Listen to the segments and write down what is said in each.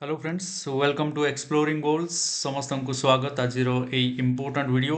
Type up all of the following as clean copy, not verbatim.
Hello friends, welcome to exploring goals. समस्त को स्वागत आज इम्पोर्टाट वीडियो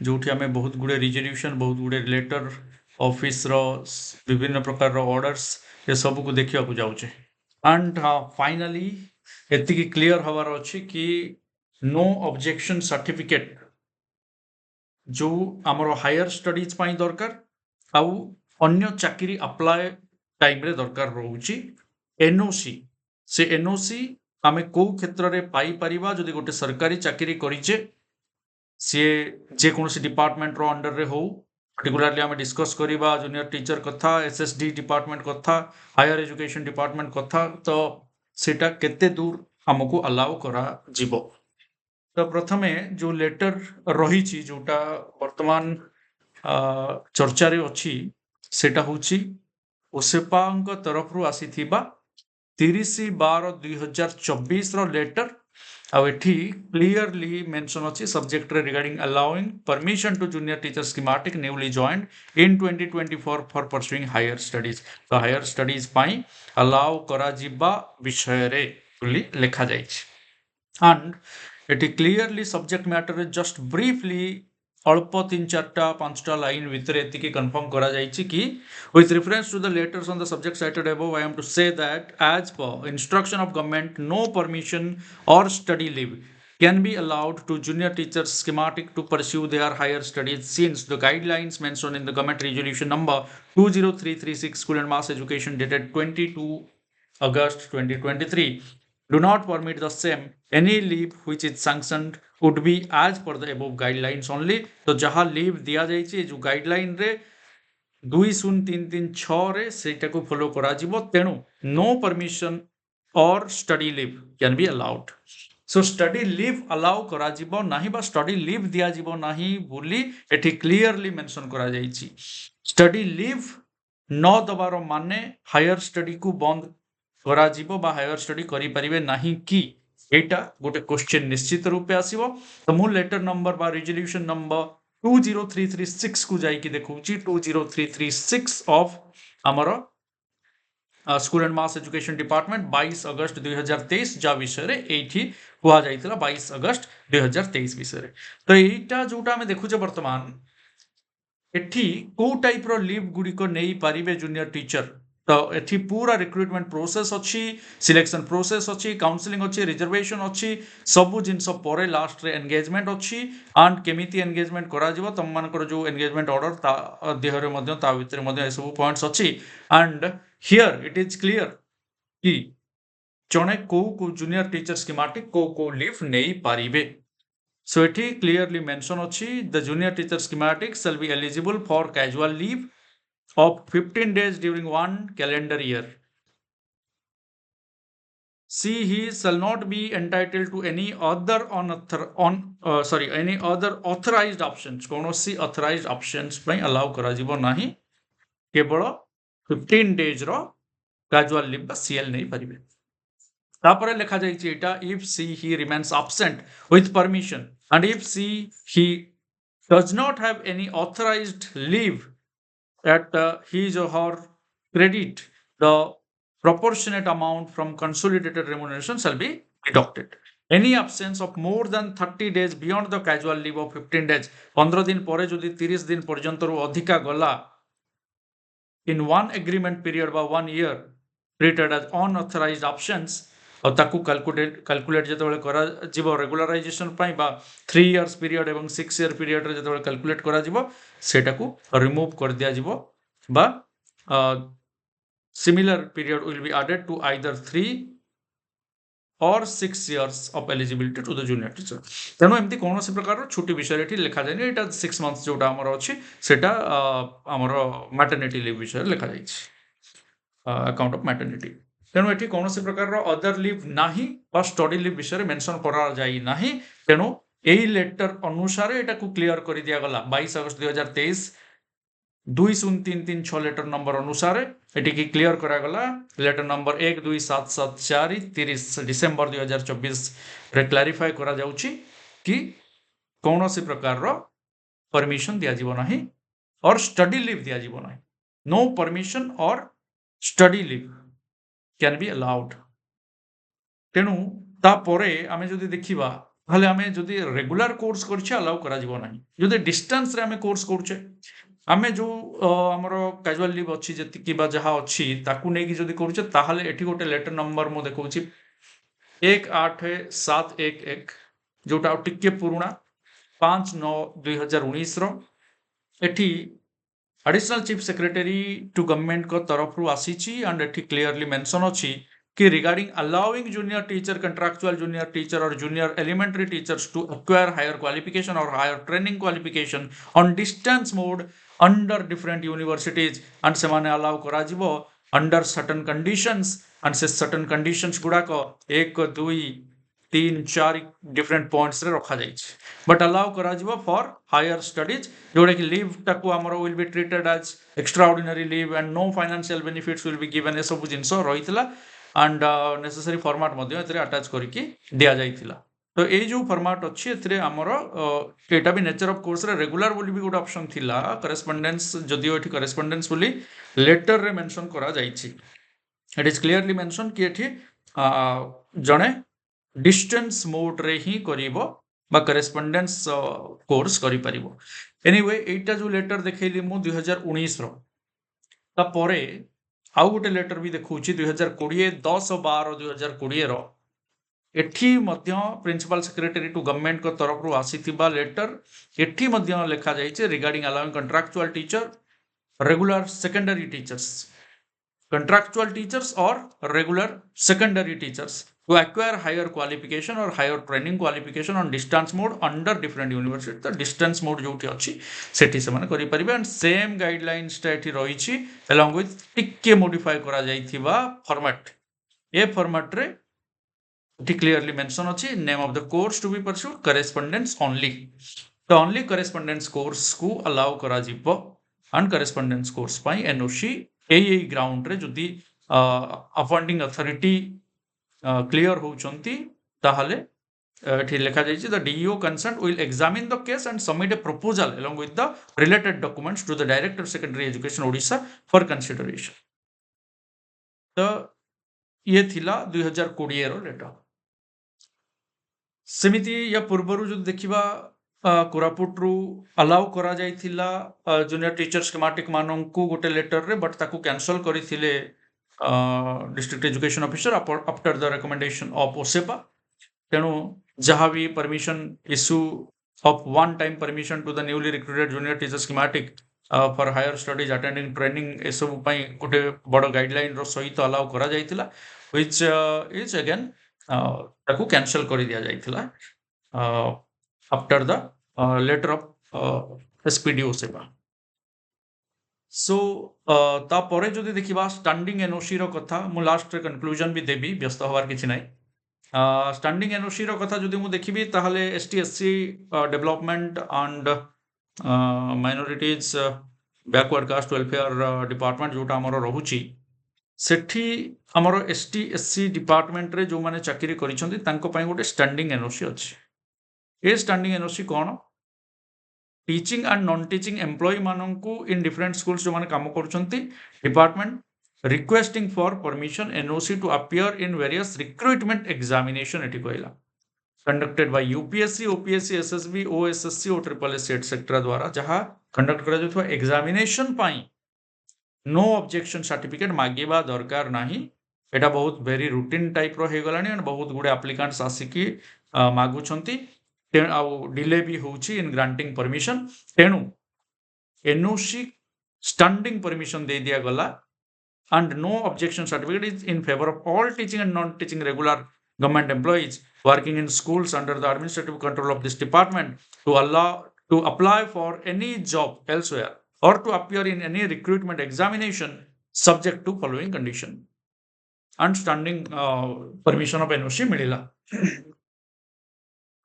जो आम बहुत गुड़े रिजोल्यूशन बहुत गुड़े लेटर ऑफिस विभिन्न प्रकार ऑर्डर्स ये सब को देखा जाऊे एंड फाइनली एति क्लियर हबार अच्छी कि नो ऑब्जेक्शन सर्टिफिकेट जो आमर हायर स्टडीज दरकार आउ अन्य चाकरी अप्लाई टाइम रे दरकार रोची एनओसी से एनओसी आमे को क्षेत्र रे पाई परिबा जदि गोटे सरकारी चाकरी करिचे सी जेकोसी डिपार्टमेंट रो अंडर रे हो पर्टिकुलरली आमे डिस्कस करिबा जूनियर टीचर कथा एसएसडी डिपार्टमेंट कथा हायर एजुकेशन डिपार्टमेंट कथा तो सेटा केते दूर हमको अलाउ करा जिवो। तो प्रथमे जो लेटर रही जोटा वर्तमान चर्चा रे अच्छी सेटा होची ओसेपा तरफ रु आसीथिबा 30/12/2024 लेटर आठी क्लीयरली मेंशन अच्छी subject regarding allowing permission to junior teacher schematic newly joined in 2024 for pursuing higher studies. तो हायर स्टडीज पाई अलाउ करा जिबा विषय रे लिखा जाइछि एंड एटी clearly subject matter just briefly अल्प 3-4-5 लाइन भितर एति कन्फर्म करा जाइछि कि with reference to the letters on the subject cited above I am to say that as per instruction of government no permission or study leave can be allowed to junior teachers schematic to pursue their higher studies since the guidelines mentioned in the government resolution number 20336 school and mass education dated 22 August 2023 do not permit the same any leave which is sanctioned would be as per the above guidelines only। तो जहाँ leave दिया जाइए जो guideline रे 203336 रे सेटा को follow करा जिवो तेणु नो परमिशन और study leave can be allowed. So study leave allow करा जिवो नाही बा स्टडी लीव दिया जिवो नाही बोली एठी क्लियरली मेंशन करा जाइछि। स्टडी लीव न दबार माने हायर स्टडी को बंद करा जिवो बा हायर स्टडी करि परिबे नाही कि एटा गोटे क्वेश्चन निश्चित रूपे आसीबो। तो मु लेटर नंबर बा रिजोल्यूशन नंबर 20336 को जाइए देखूँ 20336 ऑफ आमर school and mass education department 22 अगस्त 2023 जा विषय ये कह जाइए 22 अगस्त 2023 विषय। तो यहीटा जोटा आम देखुचे बर्तमान एठी को टाइप रो लीव गुड़िक नहीं पारिबे जूनियर टीचर। तो एठी पूरा रिक्रुटमेंट प्रोसेस अच्छी सिलेक्शन प्रोसेस अच्छी काउंसलिंग अच्छी रिजर्वेशन अच्छी सबू जिनस पर लास्ट रे एंगेजमेंट अच्छी एंड केमिति एंगेजमेंट करा जिवो तुम मानकर जो एंगेजमेंट ऑर्डर ता देहरे मध्य ता भितर मध्य ए सब पॉइंट्स अच्छी and here it is clear कि जणे को जूनियर टीचर स्कीमेटिक को लीव नहीं पारिबे। So it clearly mention अच्छी the junior teacher schematic shall be eligible for casual leave of 15 days during one calendar year. He shall not be entitled to any other any other authorized options कौनसी authorized options ପାଇଁ allow करा जिवो नाही केवल 15 days रो casual leave बा CL नहीं परिबे। तापर लिखा जाइए एटा if he remains absent with permission and if he does not have any authorized leave at his or her credit the proportionate amount from consolidated remuneration shall be deducted। any absence of more than 30 days beyond the casual leave of 15 days 15 दिन पर जदि 30 दिन पर्यंत अधिका गला in one agreement period by 1 year treated as unauthorized options और ताकू calculate जो करा जीवो रेगुलराइजेशन पाई बा 3 इयर्स पीरियड एवं 6 इयर पीरियड रे जो कैलकुलेट करा जीवो सेटा को रिमूव कर दिया जीवो बा similar period will be added to either 3 or 6 years of eligibility to the junior teacher. तेणु एमती कौन से प्रकार छुट्टी विषय लिखा जाए यहाँ 6 मंथ्स जोटा आमर अच्छी सेटा आमर मैटरनिटी लीव विषय लिखा जाए अकाउंट ऑफ मैटरनिटी। तेणु ये कौन से प्रकार अदर लीव नाही बा स्टडी लीव विषय मेंशन करा जाई नाही। तेणु यही लेटर अनुसार एटा को क्लियर कर दिया गला 22 अगस्त 2023 20336 लेटर नंबर अनुसार एटी की क्लियर करा गला लेटर नंबर 12774 30 डिसेंबर 2024 रे क्लैरिफाई करा जाउची कि कौन से प्रकार परमिशन दिया जीवो नाही और स्टडी लीव दिया जीवो नाही। नो परमिशन और study leave can be allowed तेणु तापरे आमे जदि देखिबा ताहले आमे जदि रेगुलर कोर्स करछे अलाउ करा जिवो नाही जदि डिस्टेंस रे आमे कोर्स करछे आमे जो हमर कैजुअल लीव अछि जति कि बा जहा अछि ताकू नै कि जदि करछे ताहले एठी गोटे लेटर नंबर मो देखौछि 18711 जोटा टिके पुरुणा 5/9/2019 रो एठी additional chief secretary to government को तरफ रु आसीची एंड एठी क्लियरली मेंशन अछि कि regarding allowing junior teacher, contractual junior teacher or junior elementary teachers to acquire higher qualification or higher training qualification on distance mode under different universities and semane allow kara jibo under certain conditions and se certain conditions guda ko 1 2 3 4 different points रे रखा जाइछ but allow करा जिवो for higher studies जोडे कि leave टाकू हमरो will be treated as extraordinary leave and no financial benefits will be given ए सब जिंसो रहितला and necessary format मध्ये एतरे अटैच करिकि दिया जाइतिला तो ए जो फॉर्मेट अछि एतरे हमरो एटा भी नेचर ऑफ कोर्स रे रेगुलर बोली भी गुड ऑप्शन थिला करेस्पोंडेंस जदियो एठी करेस्पोंडेंस बोली लेटर रे मेंशन करा जाइछि इट इज क्लियरली मेंशन कि एठी जणे डिस्टेंस मोड रे ही करिवो बा करेस्पोंडेंस कोर्स करि परिवो एनीवे एटा जो लेटर देखैली मु 2019 रो ता परे आउ गोटे लेटर भी देखौछि 2020 10/12/2020 रो एठी मध्य प्रिंसिपल सेक्रेटरी टू गवर्नमेंट को तरफ रु आसीथिबा लेटर एठी मध्य लेखा जाइछे regarding allowing contractual teacher regular secondary teachers contractual teachers or regular secondary teachers to acquire higher qualification or higher training qualification on distance mode under different university the distance mode जोटी अछि सेठी से माने करि परिबे and same guidelines टा एठी रहिछि along with टिके modify करा जाइथिबा format ए format रे एठी clearly mention अछि name of the course to be pursued correspondence only the only correspondence course को allow करा जिवो and correspondence course पई NOC एई ग्राउंड रे जदि अपॉइंटिंग अथॉरिटी क्लियर होउचंती ताहले एठी लेखा जाइछि the DEO concern will examine the case and submit a proposal along with the related documents to the director secondary education Odisha for consideration तो ये थिला 2020 रो लेटर सेमिति या पूर्वरु जो देखिबा कोरापुट रु अलाउ करा जाइथिला जूनियर टीचर स्कीमेटिक माननकु गोटे लेटर रे बट ताकू कैंसल करिथिले district education officer after the recommendation of OSEPA तेणु जहाँ भी permission issue of one time permission to the newly recruited junior teacher schematic for higher studies attending training ए सब पई गोटे बड़ गाइडलाइन रो सहित अलाउ करा जाइथिला व्हिच इज अगेन ताकू कैंसल कर दिया जाइथिला after the letter of SPDO सेवा सो तापरे जदि देखिबा स्टैंडिंग एनओसी रो कथा मु लास्ट रे कंक्लूजन भी देबी व्यस्त होवार किछि नै स्टैंडिंग एनओसी रो कथा जदि मु देखिबी ताहले ST SC development and minorities backward caste welfare department जोटा हमर रहुची सेठी हमर एसटी एससी डिपार्टमेंट रे जो माने चाकरी करिसंती तांको पई गोटे स्टैंडिंग एनओसी अछि ए स्टैंडिंग एनओसी कौन teaching and non teaching employ माननकु इन डिफरेंट स्कूल्स जो माने काम करछंती department requesting for permission NOC to appear in various recruitment examination एटी कहला conducted by UPSC OPSC SSB OSSC और ट्रिपल एससी एटसेट्रा द्वारा जहां कंडक्ट करा जथवा एग्जामिनेशन पाई नो ऑब्जेक्शन सर्टिफिकेट मागेबा दरकार नाही एटा बहुत वेरी रूटीन टाइप रो हे गलानी एंड बहुत गुडे एप्लिकेंट्स आसिकी मागुछंती डिले भी होउची इन ग्रांटिंग परमिशन तेणु एनओसी स्टैंडिंग परमिशन दे दिया गला and no objection certificate is in favor of all teaching and non-teaching regular government employees working in schools under the administrative control of this department to apply for any job elsewhere or to appear in any recruitment examination subject to following condition and standing permission of NOC मिलिला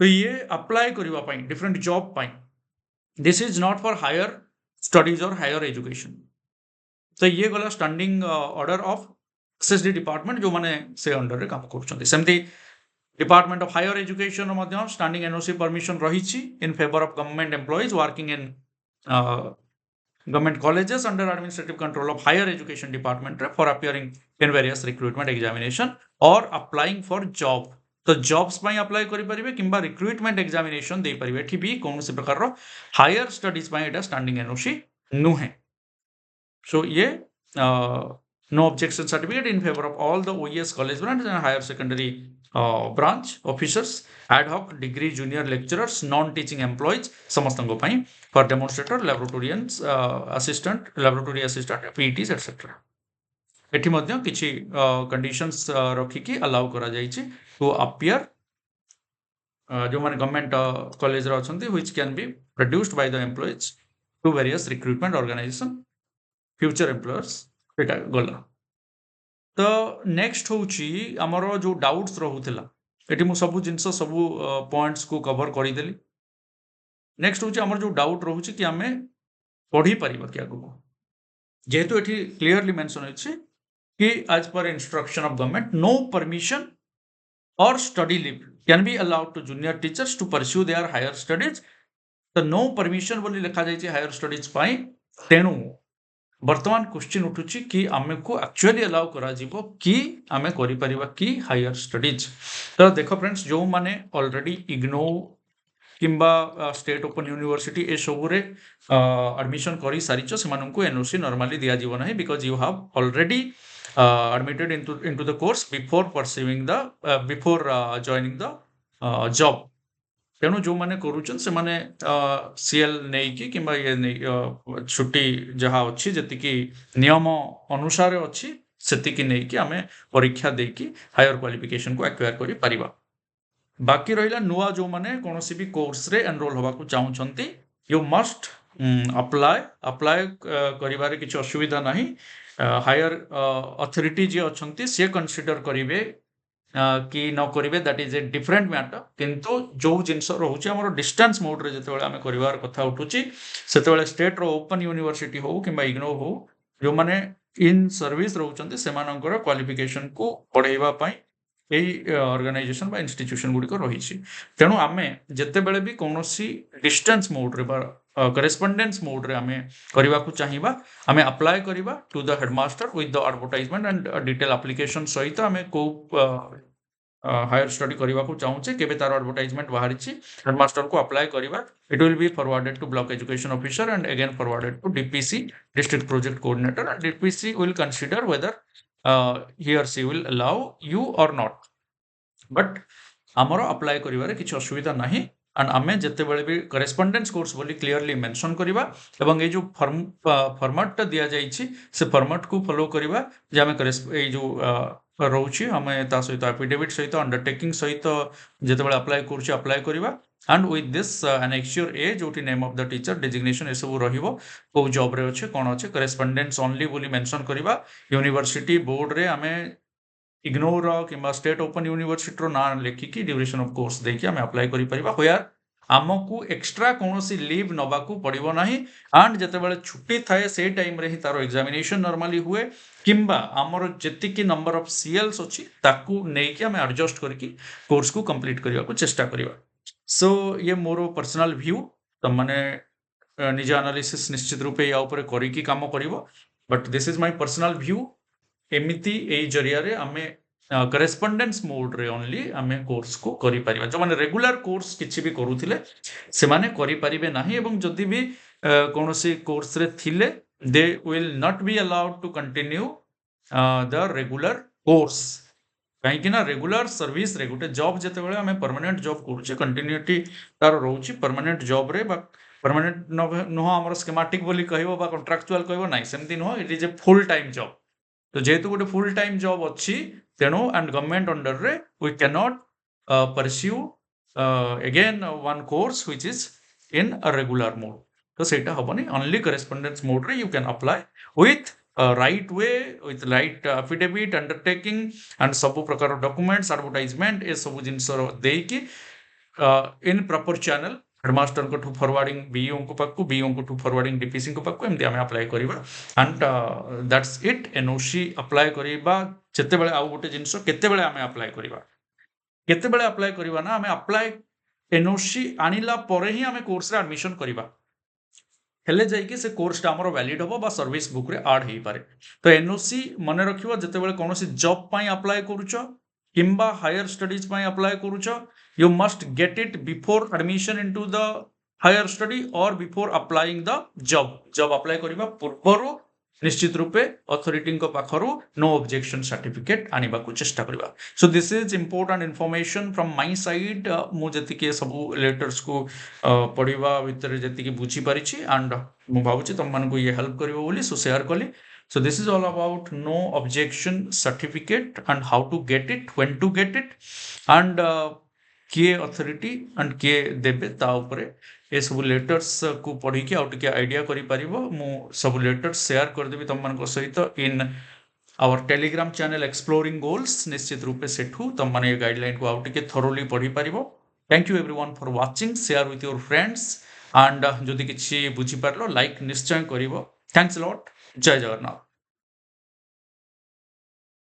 तो ये apply करिवा पई different job पई this is not for higher studies और higher education तो ये गला standing order of SSD department जो माने से अंडर रे काम करछंती सेमती डिपार्टमेंट ऑफ हायर एजुकेशन मध्ये स्टैंडिंग एनओसी परमिशन रहिछि in favour of government employees working in government colleges under administrative control of higher education department for appearing in various recruitment examination or applying for job. तो jobs ପାଇଁ apply କରିପାରିବେ କିମ୍ବା recruitment examination ଦେଇପାରିବେ ଏଠି ବି କୌଣସି ପ୍ରକାରର higher studies ପାଇଁ ଏଟା standing NOC ନୁହେଁ। So ये no objection certificate in favor of all the OES college branch and higher secondary branch officers, ad hoc degree junior lecturers, non-teaching employees ସମସ୍ତଙ୍କ ପାଇଁ for demonstrator, laboratorians, assistant, laboratory assistant, PETs etc. ଏଠି ମଧ୍ୟ କିଛି conditions ରଖିକି allow କରାଯାଇଛି to appear ଯୋଉମାନେ government କଲେଜରେ ଅଛନ୍ତି which can be produced by the employees to various recruitment organization, future employers ଏଟା ଗଲା। ତ ନେକ୍ସଟ ହେଉଛି ଆମର ଯୋଉ ଡାଉଟ୍ସ ରହୁଥିଲା ଏଠି ମୁଁ ସବୁ ଜିନିଷ ସବୁ ପଏଣ୍ଟସକୁ କଭର କରିଦେଲି। ନେକ୍ସଟ ହେଉଛି ଆମର ଯୋଉ ଡାଉଟ୍ ରହୁଛି କି ଆମେ ପଢ଼ିପାରିବା କି ଆଗକୁ, ଯେହେତୁ ଏଠି କ୍ଲିୟରଲି ମେନସନ୍ ଅଛି कि as per instruction of government no permission or study leave can be allowed to junior teachers to pursue their higher studies। तो no permission बोली लिखा जाइए higher studies पाई, तेणु वर्तमान क्वेश्चन उठुची कि आमे को एक्चुअली अलाउ करा जीवो कि आमे करि परिबा कि हायर स्टडीज। तो देखो फ्रेंड्स जो माने ऑलरेडी इग्नो किंबा स्टेट ओपन यूनिवर्सिटी ए सबुरे एडमिशन करी सारिचो सेमानंकु एनओसी नॉर्मली दिया जीवो नाही because you have already admitted into the course before pursuing the before joining the job। तेणु जो माने करूचन से माने सीएल नहीं कि किंबा ये नहीं छुट्टी जहाँ अच्छी जति की नियम अनुसार अच्छी सेति की नहीं कि हमें परीक्षा दे कि हायर क्वालिफिकेशन को एक्वायर करी परिबा। बाकी रहिला नुआ जो माने कोनोसी भी कोर्स रे एनरोल होबा को चाहुचंती यू मस्ट अप्लाई करिबारे किछ असुविधा नाही। हायर अथॉरिटी जे अछंती से कंसीडर करिवे कि न करिवे that is a different matter. किंतु जो जिनस रहुची हमर डिस्टेंस मोड रे जते बेले हमें करिवार कथा उठुची सेते बेले स्टेट रो ओपन यूनिवर्सिटी हो किंबा इग्नो हो जो माने इन सर्विस रहउचंती सेमानंकर क्वालिफिकेशन को पढाइबा पई एई ऑर्गेनाइजेशन बा इंस्टीट्यूशन गुडी को रहिछि। तेणु आमे जते बेले भी कोनोसी डिस्टेंस मोड रे बा करेस्पोंडेंस मोड रे आमे करिवा को चाहिबा आमे अप्लाई करिबा to the headmaster with the advertisement and detail application सहित आमे को हायर स्टडी करने को चाहूचे केबे तार एडवर्टाइजमेंट बाहरी हेडमास्टर को अप्लाई करवा it will be forwarded to block education officer and again forwarded to DPC district project coordinator and DPC will consider whether he or she will allow you or not. But आमर apply करिवारे किछि असुविधा नाही and आमे जते बेले भी correspondence course बोली क्लियरली मेंशन करिवा एवं ए जो फॉर्मेट दिया जाइछि से फॉर्मेट को फॉलो करिवा जे आमे ए जो रोची हमें ता सहित एफिडेविट सहित अंडरटेकिंग सहित जते बेले अप्लाई करछि अप्लाई करिवा एंड विथ दिस एनेक्सियर ए जोटी name of the teacher designation ए सब रहिबो को जॉब रे अछि कोन अछि करेस्पोंडेंस ओनली बोली मेंशन करिवा। यूनिवर्सिटी बोर्ड रे हमें इग्नोर किंबा स्टेट ओपन यूनिवर्सिटी रो ना लेखिकी ड्यूरेशन ऑफ कोर्स देखि हमें अप्लाई करि परिबा होयार आमको एक्स्ट्रा कोनोसी लीव नबाकू पड़िबो नाही एंड जते बेले छुट्टी थाए से टाइम रे ही तारो एग्जामिनेशन नॉर्मली हुए किंबा हमर जेतिकी नंबर ऑफ सीएल्स अछि ताकू नै कि हमें एडजस्ट करके कोर्स को कंप्लीट करिवा को चेष्टा करिवा। सो ये मोर पर्सनल व्यू त माने निज एनालिसिस निश्चित रूपे या ऊपर करी की काम करिवो but this is my personal view. एमिति ए जरिया रे हमें करेस्पोंडेंस मोड रे ओनली हमें कोर्स को करि परिबा। जो माने रेगुलर कोर्स किछि भी करूथिले से माने करि परिबे नाही एवं जदि भी कोनोसी कोर्स रे थिले they will not be allowed to continue the regular course कहीं ना रेगुलर सर्विस रे गोटे जॉब जते बेले हमें परमानेंट जॉब करूचे कंटिन्यूटी तार रहउची परमानेंट जॉब रे बा परमानेंट नो हमर स्कीमेटिक बोली कहबो बा कॉन्ट्रैक्चुअल कहबो नाही सेमति no it is a full time job. तो जेहेतु गोटे फुल टाइम जॉब अच्छी तेणु एंड गवर्नमेंट अंडर रे we can not pursue again one course which is in a regular mode. तो सेटा हबनी ओनली करेस्पोंडेंस मोड रे you can apply with right way with right affidavit undertaking and सब प्रकार documents advertisement ए सब जिनस देकी इन प्रॉपर चैनल हेडमास्टर को टू फॉरवर्डिंग बीईओ को पाकू बीईओ को टू फॉरवर्डिंग डीपीसी को पाकू एमती हमें अप्लाई करिवा and that's it. NOC apply करिवा जते बेले आ गोटे जिंस केते बेले हमें अप्लाई करिवा ना हमें अप्लाई एनओसी आनिला परे ही हमें कोर्स रे एडमिशन करिवा हेले जाइए से कोर्सटा आमर वैलिड हम सर्विस बुक रे आड हो पारे। तो एनओसी मन रखिबो जेतेबेले कोनोसी जॉब पाई अप्लाई करूछ किंबा हायर स्टडीज पाई अप्लाई करूछ, you must get it before admission into the higher study और before applying the job apply करबा पूर्वरु निश्चित रूपे अथॉरिटी पाखरु नो ऑब्जेक्शन सर्टिफिकेट आनिबा को चेष्टा करबा। So this is important information from my side. मु जति सब लेटर्स को पढ़िबा भितर जति बुझी पारिछि एंड मु भाबुछि तुम मानको ये हेल्प करिवो बोली, सो शेयर कली। So this is all about no objection certificate and how to get it, when to get it, and किए अथॉरिटी एंड किए देबे ता उपरे ए सब लेटर्स को पढ़ी के आउट के आइडिया करि परिबो। मु सब लेटर्स शेयर कर देबी तम मानको सहित in our Telegram channel exploring goals. निश्चित रूपे सेठू तम माने गाइडलाइन को आउट के थोरोली पढ़ी परिबो। Thank you everyone for watching, share with your friends and जदि किछि बुझी पारलो लाइक निश्चय करिवो। Thanks a lot. जय जगन्नाथ।